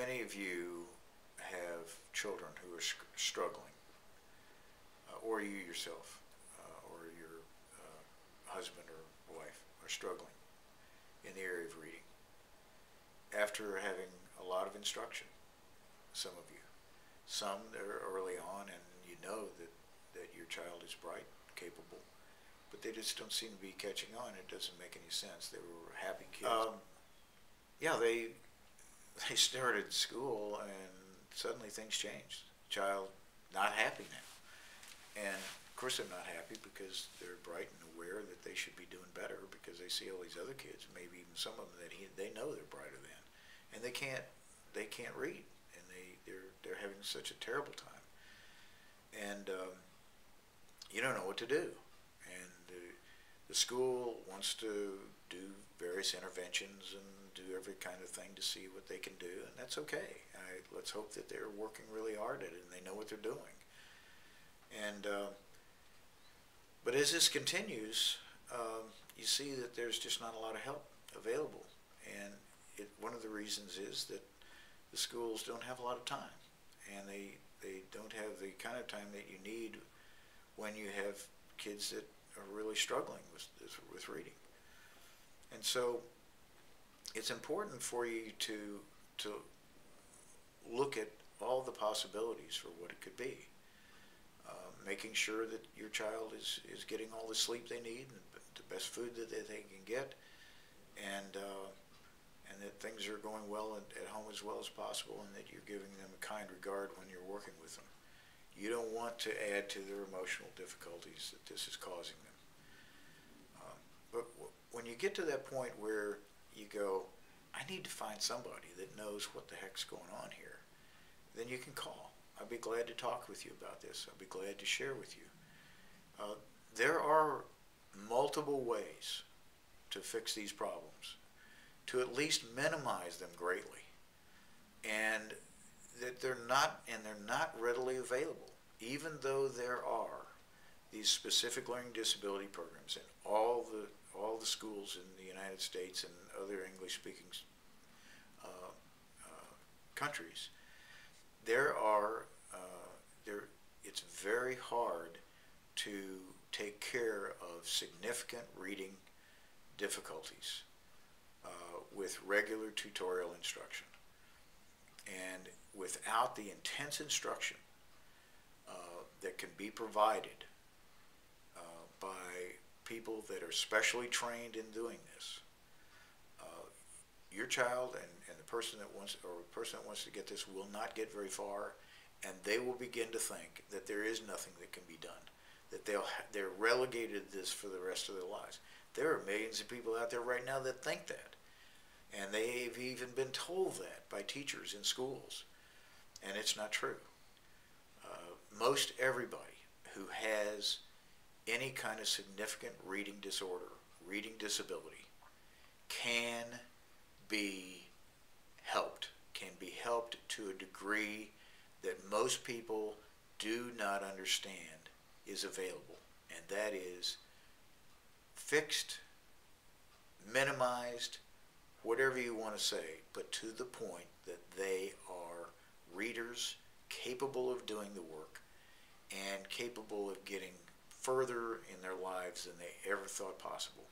many of you have children who are struggling, or you yourself, or your husband or wife are struggling in the area of reading after having a lot of instruction, some of you. Some are early on and you know that your child is bright, capable, but they just don't seem to be catching on. It doesn't make any sense. They were happy kids. Yeah, they started school and suddenly things changed. Child not happy now. And of course they're not happy because they're bright and aware that they should be doing better because they see all these other kids, maybe even some of them that they know they're brighter than, and they can't read, and they're having such a terrible time, and you don't know what to do, and the school wants to do various interventions and do every kind of thing to see what they can do, and that's okay. Let's hope that they're working really hard at it and they know what they're doing. And but as this continues, you see that there's just not a lot of help available, and one of the reasons is that the schools don't have a lot of time, and they don't have the kind of time that you need when you have kids that are really struggling with reading. And so it's important for you to look at all the possibilities for what it could be. Making sure that your child is getting all the sleep they need, and the best food that they can get, and that things are going well at home as well as possible, and that you're giving them a kind regard when you're working with them. You don't want to add to their emotional difficulties that this is causing them. But when you get to that point where you go, I need to find somebody that knows what the heck's going on here, then you can call. I'd be glad to talk with you about this. I'd be glad to share with you. There are multiple ways to fix these problems, to at least minimize them greatly, and that they're not readily available, even though there are these specific learning disability programs in all the schools in the United States and other English-speaking countries. It's very hard to take care of significant reading difficulties with regular tutorial instruction. And without the intense instruction that can be provided by people that are specially trained in doing this, your child and the person that wants to get this will not get very far, and they will begin to think that there is nothing that can be done, that they're relegated to this for the rest of their lives. There are millions of people out there right now that think that, and they've even been told that by teachers in schools, and it's not true. Most everybody who has any kind of significant reading disorder, reading disability, can be helped to a degree that most people do not understand is available, and that is fixed, minimized, whatever you want to say, but to the point that they are readers capable of doing the work and capable of getting further in their lives than they ever thought possible.